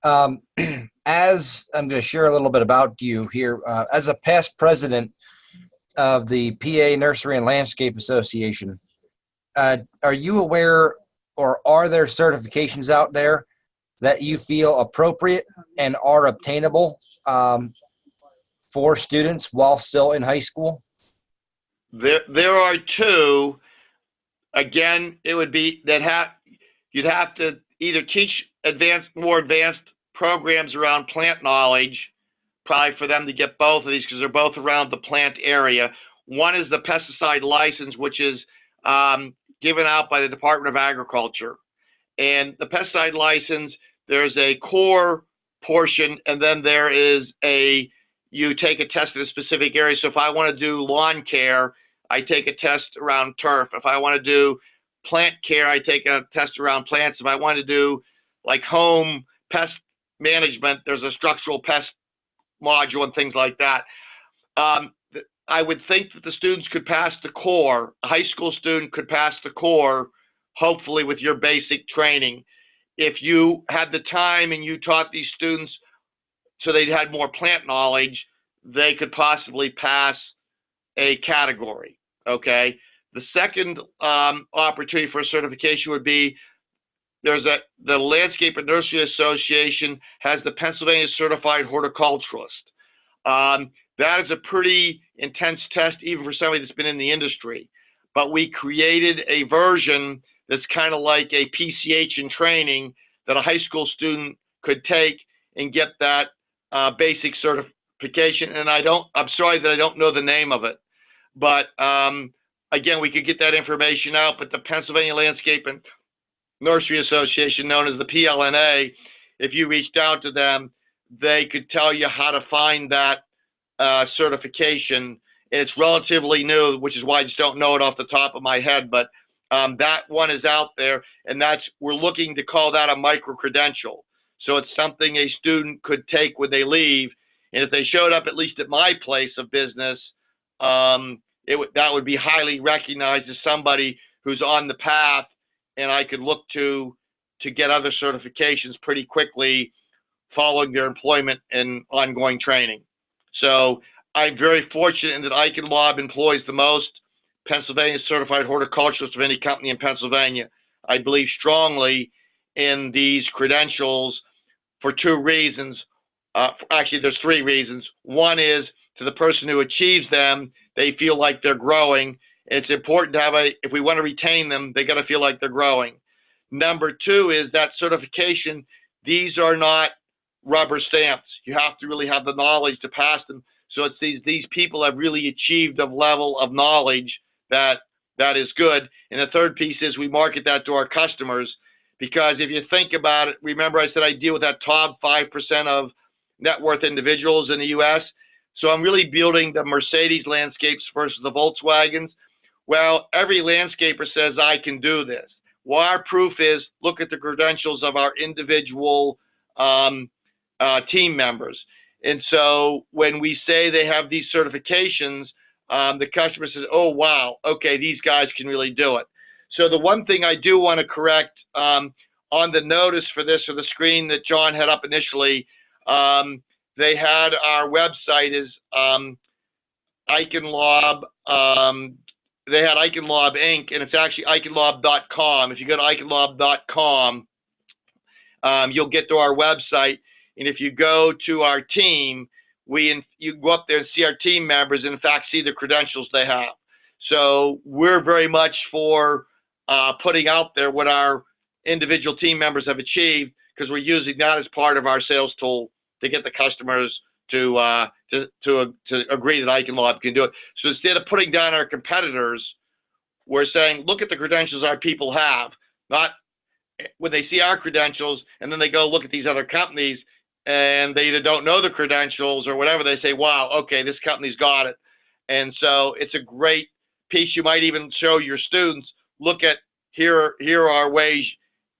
As I'm going to share a little bit about you here, as a past president of the PA Nursery and Landscape Association, are you aware, or are there certifications out there that you feel appropriate and are obtainable for students while still in high school? There are two. Again, it would be that you'd have to either teach more advanced programs around plant knowledge, probably for them to get both of these because they're both around the plant area. One is the pesticide license, which is given out by the Department of Agriculture. And the pesticide license, there's a core portion, and then there is you take a test in a specific area. So if I want to do lawn care, I take a test around turf. If I want to do plant care, I take a test around plants. If I want to do like home pest management, there's a structural pest module and things like that. I would think that the students could pass the core. A high school student could pass the core, hopefully with your basic training. If you had the time and you taught these students so they had more plant knowledge, they could possibly pass a category, okay? The second opportunity for a certification would be the Landscape and Nursery Association has the Pennsylvania Certified Horticulturalist. That is a pretty intense test, even for somebody that's been in the industry. But we created a version that's kind of like a PCH in training that a high school student could take and get that basic certification, and I'm sorry that I don't know the name of it, but again, we could get that information out. But the Pennsylvania Landscape and Nursery Association, known as the PLNA, if you reached out to them, they could tell you how to find that certification. It's relatively new, which is why I just don't know it off the top of my head, but that one is out there, and we're looking to call that a micro-credential. So it's something a student could take when they leave, and if they showed up at least at my place of business, that would be highly recognized as somebody who's on the path, and I could look to get other certifications pretty quickly following their employment and ongoing training. So I'm very fortunate in that Eichenlaub employs the most Pennsylvania certified horticulturists of any company in Pennsylvania. I believe strongly in these credentials for two reasons. Actually, there's three reasons. One is, to the person who achieves them, they feel like they're growing. It's important to have if we want to retain them, they got to feel like they're growing. Number two is that certification, these are not rubber stamps. You have to really have the knowledge to pass them. So it's these people have really achieved a level of knowledge that is good. And the third piece is we market that to our customers, because if you think about it, remember I said I deal with that top 5% of net worth individuals in the U.S. So I'm really building the Mercedes landscapes versus the Volkswagens. Well, every landscaper says I can do this. Well, our proof is look at the credentials of our individual team members. And so when we say they have these certifications, the customer says, oh, wow, okay, these guys can really do it. So the one thing I do want to correct on the notice for this, or the screen that John had up initially, they had our website is Eichenlaub. They had Eichenlaub Inc., and it's actually Eichenlaub.com. If you go to Eichenlaub.com, you'll get to our website. And if you go to our team, you go up there and see our team members, and in fact, see the credentials they have. So we're very much for putting out there what our individual team members have achieved, because we're using that as part of our sales tool to get the customers to agree that Eichenlaub can do it. So instead of putting down our competitors, we're saying, look at the credentials our people have, not when they see our credentials and then they go look at these other companies and they either don't know the credentials or whatever, they say, wow, okay, this company's got it. And so it's a great piece. You might even show your students, look at here are ways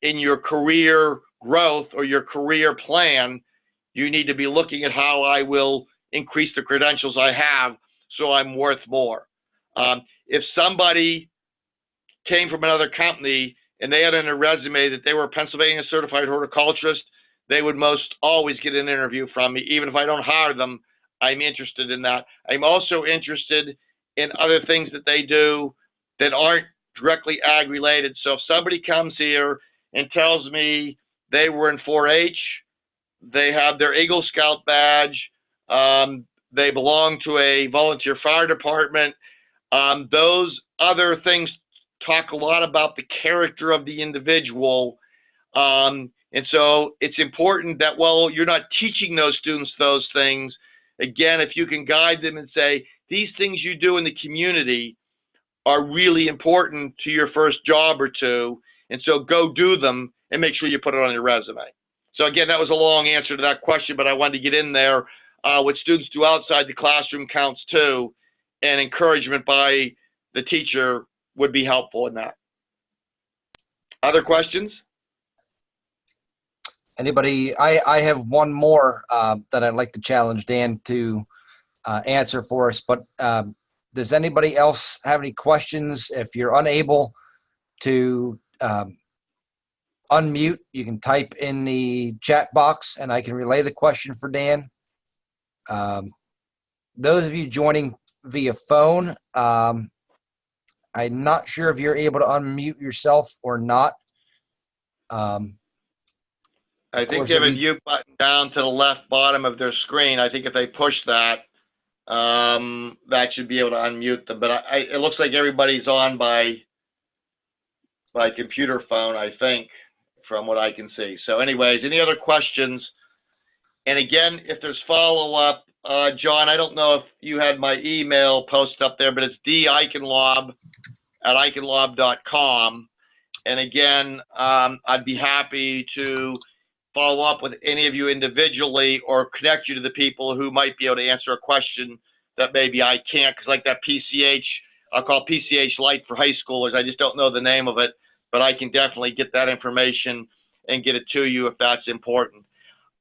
in your career growth or your career plan, you need to be looking at how I will increase the credentials I have so I'm worth more. If somebody came from another company and they had in a resume that they were a Pennsylvania certified horticulturist, they would most always get an interview from me. Even if I don't hire them, I'm interested in that. I'm also interested in other things that they do that aren't directly ag related. So if somebody comes here and tells me they were in 4-H, they have their Eagle Scout badge, they belong to a volunteer fire department, those other things talk a lot about the character of the individual. And so it's important that, well, you're not teaching those students those things. Again, if you can guide them and say, these things you do in the community are really important to your first job or two, and so go do them and make sure you put it on your resume. So again, that was a long answer to that question, but I wanted to get in there. What students do outside the classroom counts too, and encouragement by the teacher would be helpful in that. Other questions? Anybody? I have one more that I'd like to challenge Dan to answer for us, but does anybody else have any questions? If you're unable to unmute, you can type in the chat box and I can relay the question for Dan. Those of you joining via phone, I'm not sure if you're able to unmute yourself or not. I think they have a mute button down to the left bottom of their screen. I think if they push that, that should be able to unmute them. But it looks like everybody's on by computer phone, I think, from what I can see. So anyways, any other questions? And again, if there's follow-up, John, I don't know if you had my email post up there, but it's deichenlaub@eichenlaub.com. And again, I'd be happy to follow up with any of you individually or connect you to the people who might be able to answer a question that maybe I can't, because like that PCH, I'll call PCH Lite for high schoolers. I just don't know the name of it, but I can definitely get that information and get it to you if that's important.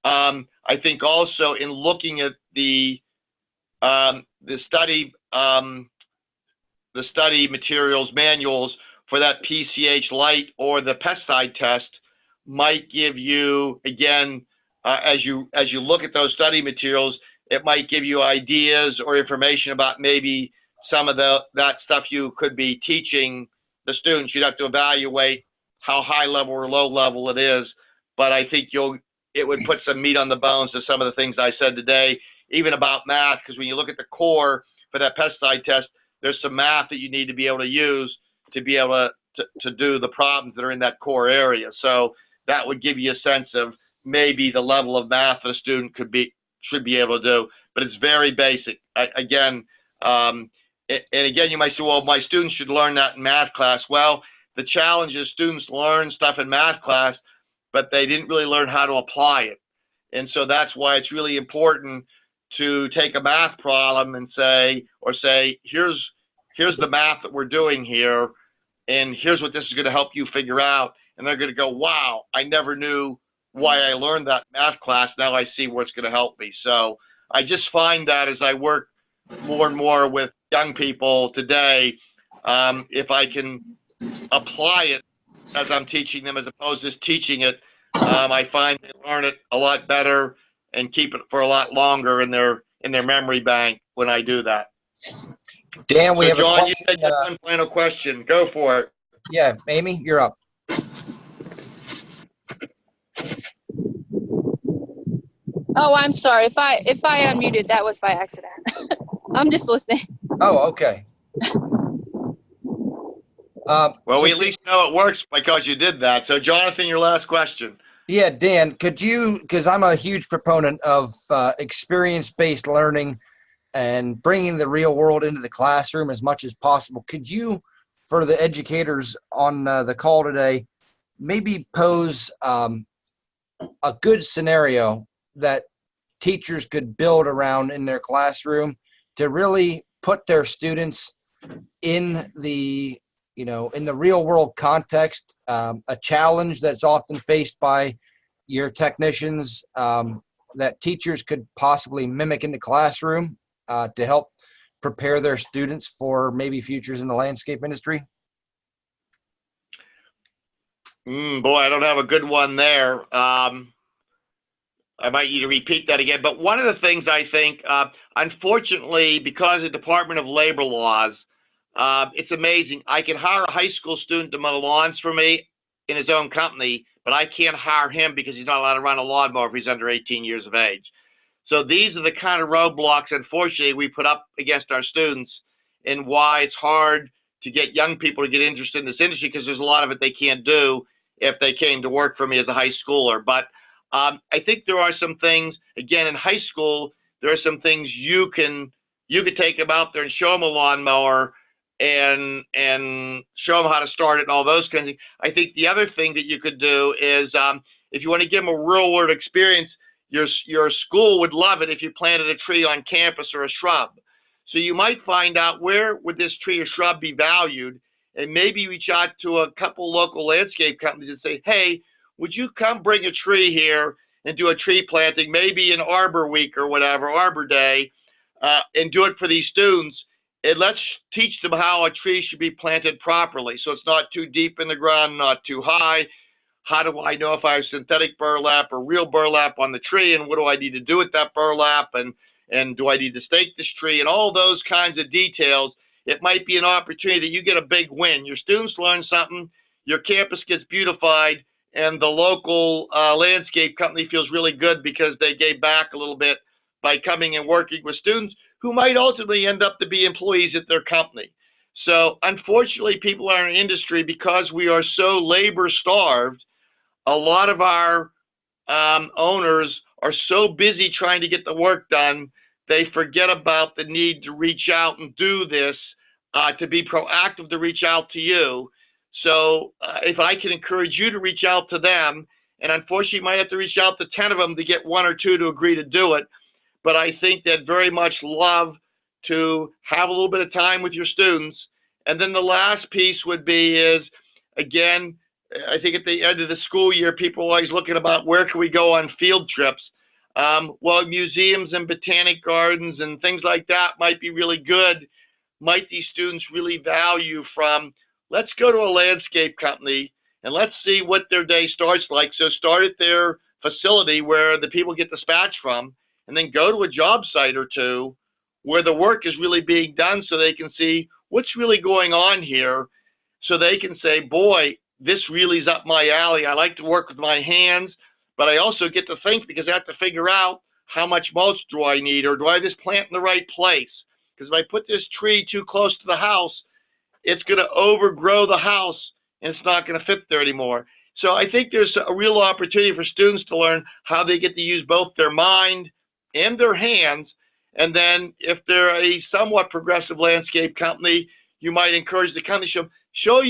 I think also in looking at the study materials manuals for that PCH Lite or the pesticide test might give you, again, as you look at those study materials, it might give you ideas or information about maybe some of that stuff you could be teaching the students. You'd have to evaluate how high level or low level it is, but I think it would put some meat on the bones to some of the things I said today, even about math, because when you look at the core for that pesticide test, there's some math that you need to be able to use to be able to do the problems that are in that core area. So that would give you a sense of maybe the level of math that a student should be able to do, but it's very basic. Again, and again, you might say, well, my students should learn that in math class. Well, the challenge is students learn stuff in math class, but they didn't really learn how to apply it. And so that's why it's really important to take a math problem and say, here's the math that we're doing here, and here's what this is going to help you figure out. And they're going to go, wow, I never knew why I learned that math class. Now I see what's going to help me. So I just find that as I work more and more with young people today, if I can apply it as I'm teaching them as opposed to just teaching it, I find they learn it a lot better and keep it for a lot longer in their memory bank when I do that. Dan, we have John, a question. you said you had one final question. Go for it. Yeah, Amy, you're up. Oh, I'm sorry. If I unmuted, that was by accident. I'm just listening. Oh, okay. Well, so we at least know it works because you did that. So, Jonathan, your last question. Yeah, Dan, could you, because I'm a huge proponent of experience-based learning and bringing the real world into the classroom as much as possible, could you, for the educators on the call today, maybe pose a good scenario that teachers could build around in their classroom to really put their students in the real world context, a challenge that's often faced by your technicians that teachers could possibly mimic in the classroom to help prepare their students for maybe futures in the landscape industry? Boy, I don't have a good one there. I might need to repeat that again. But one of the things I think, unfortunately, because of the Department of Labor laws, it's amazing. I can hire a high school student to mow lawns for me in his own company, but I can't hire him because he's not allowed to run a lawnmower if he's under 18 years of age. So these are the kind of roadblocks, unfortunately, we put up against our students, and why it's hard to get young people to get interested in this industry, because there's a lot of it they can't do if they came to work for me as a high schooler. But I think there are some things, again, in high school, there are some things you could take them out there and show them a lawnmower and show them how to start it and all those kinds of things. I think the other thing that you could do is if you want to give them a real world experience, your school would love it if you planted a tree on campus or a shrub. So you might find out where would this tree or shrub be valued, and maybe reach out to a couple local landscape companies and say, hey, would you come bring a tree here and do a tree planting, maybe an Arbor Week or whatever, Arbor Day, and do it for these students. And let's teach them how a tree should be planted properly. So it's not too deep in the ground, not too high. How do I know if I have synthetic burlap or real burlap on the tree? And what do I need to do with that burlap? And do I need to stake this tree? And all those kinds of details. It might be an opportunity that you get a big win. Your students learn something, your campus gets beautified, and the local landscape company feels really good because they gave back a little bit by coming and working with students who might ultimately end up to be employees at their company. So unfortunately, people in our industry, because we are so labor starved, a lot of our owners are so busy trying to get the work done, they forget about the need to reach out and do this, to be proactive, to reach out to you. So if I can encourage you to reach out to them, and unfortunately you might have to reach out to 10 of them to get 1 or 2 to agree to do it, but I think they'd very much love to have a little bit of time with your students. And then the last piece would be is, again, I think at the end of the school year, people are always looking about where can we go on field trips. Well, museums and botanic gardens and things like that might be really good. Might these students really value from, let's go to a landscape company and let's see what their day starts like. So start at their facility where the people get dispatched from, and then go to a job site or two where the work is really being done so they can see what's really going on here, so they can say, boy, this really is up my alley. I like to work with my hands, but I also get to think, because I have to figure out how much mulch do I need, or do I have this plant in the right place? Because if I put this tree too close to the house, it's going to overgrow the house and it's not going to fit there anymore. So I think there's a real opportunity for students to learn how they get to use both their mind and their hands. And then if they're a somewhat progressive landscape company, you might encourage the company to show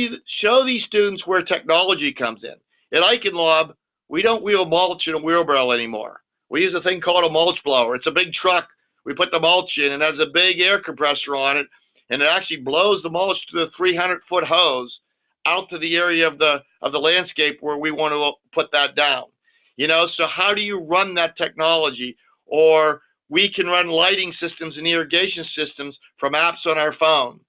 these students where technology comes in. At Eichenlaub, we don't wheel mulch in a wheelbarrow anymore. We use a thing called a mulch blower. It's a big truck. We put the mulch in, and it has a big air compressor on it, and it actually blows the mulch to the 300-foot hose out to the area of the landscape where we want to put that down. You know, so how do you run that technology? Or we can run lighting systems and irrigation systems from apps on our phone.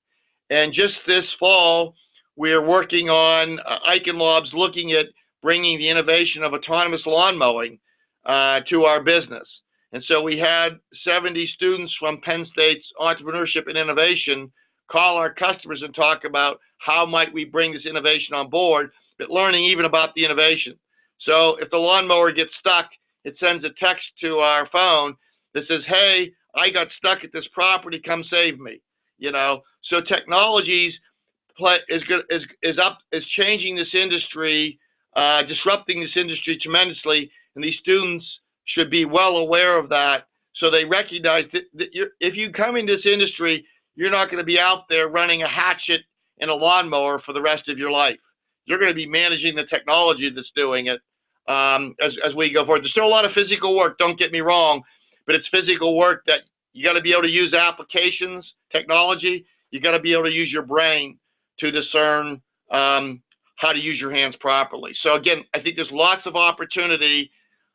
And just this fall, we are working on Eichenlaub's looking at bringing the innovation of autonomous lawn mowing to our business. And so we had 70 students from Penn State's Entrepreneurship and Innovation call our customers and talk about how might we bring this innovation on board, but learning even about the innovation. So if the lawnmower gets stuck, it sends a text to our phone that says, hey, I got stuck at this property, come save me. You know, so technologies is changing this industry, disrupting this industry tremendously, and these students should be well aware of that, so they recognize that if you come in this industry, you're not going to be out there running a hatchet and a lawnmower for the rest of your life. You're going to be managing the technology that's doing it as we go forward. There's still a lot of physical work, don't get me wrong, but it's physical work that you got to be able to use applications, technology. You got to be able to use your brain to discern how to use your hands properly. So again, I think there's lots of opportunity.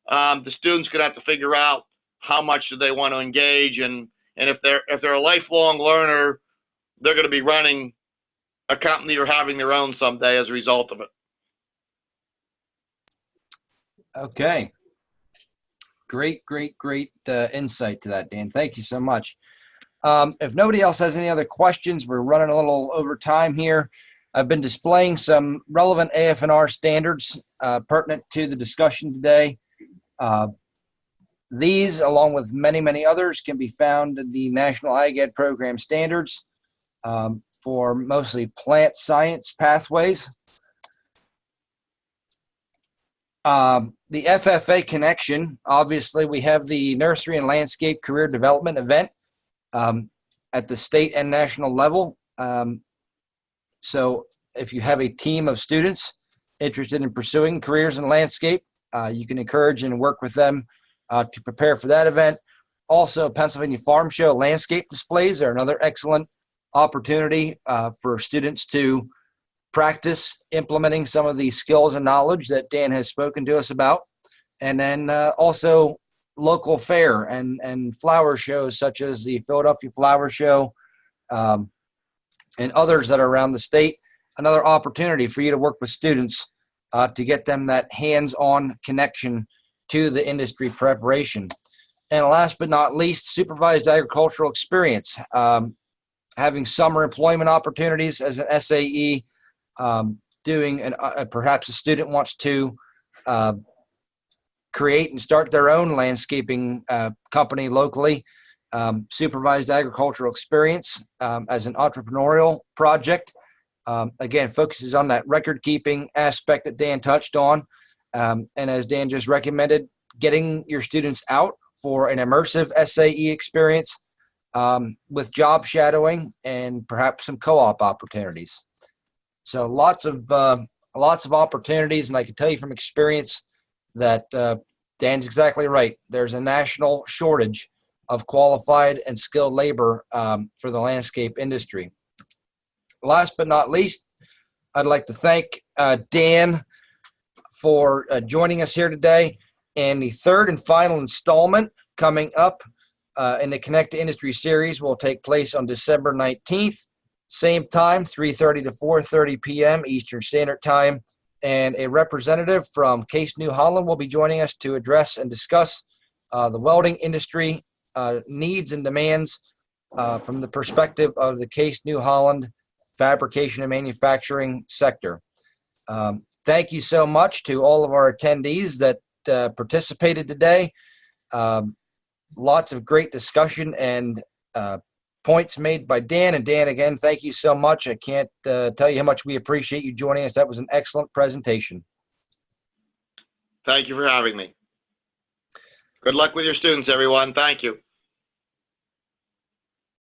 The students could have to figure out how much do they want to engage, and if they're a lifelong learner, they're going to be running a company or having their own someday as a result of it. Okay. Great insight to that, Dan. Thank you so much. If nobody else has any other questions, we're running a little over time here. I've been displaying some relevant AF&R standards pertinent to the discussion today. These, along with many others, can be found in the National Ag Ed Program Standards for mostly plant science pathways. The FFA connection, obviously, we have the Nursery and Landscape Career Development event at the state and national level. So if you have a team of students interested in pursuing careers in landscape, you can encourage and work with them to prepare for that event. Also, Pennsylvania Farm Show landscape displays are another excellent opportunity for students to practice implementing some of the skills and knowledge that Dan has spoken to us about. And then also local fair and flower shows such as the Philadelphia Flower Show and others that are around the state. Another opportunity for you to work with students to get them that hands-on connection to the industry preparation. And last but not least, supervised agricultural experience. Having summer employment opportunities as an SAE, perhaps a student wants to create and start their own landscaping company locally. Supervised agricultural experience as an entrepreneurial project. Again, focuses on that record keeping aspect that Dan touched on. And as Dan just recommended, getting your students out for an immersive SAE experience with job shadowing and perhaps some co-op opportunities. So lots of opportunities, and I can tell you from experience that Dan's exactly right. There's a national shortage of qualified and skilled labor for the landscape industry. Last but not least, I'd like to thank Dan for joining us here today. And the third and final installment coming up in the Connect to Industry series will take place on December 19th, same time, 3:30 to 4:30 p.m. Eastern Standard Time. And a representative from Case New Holland will be joining us to address and discuss the welding industry needs and demands from the perspective of the Case New Holland fabrication and manufacturing sector. Thank you so much to all of our attendees that participated today. Lots of great discussion and points made by Dan. And Dan, again, thank you so much. I can't tell you how much we appreciate you joining us. That was an excellent presentation. Thank you for having me. Good luck with your students, everyone. Thank you.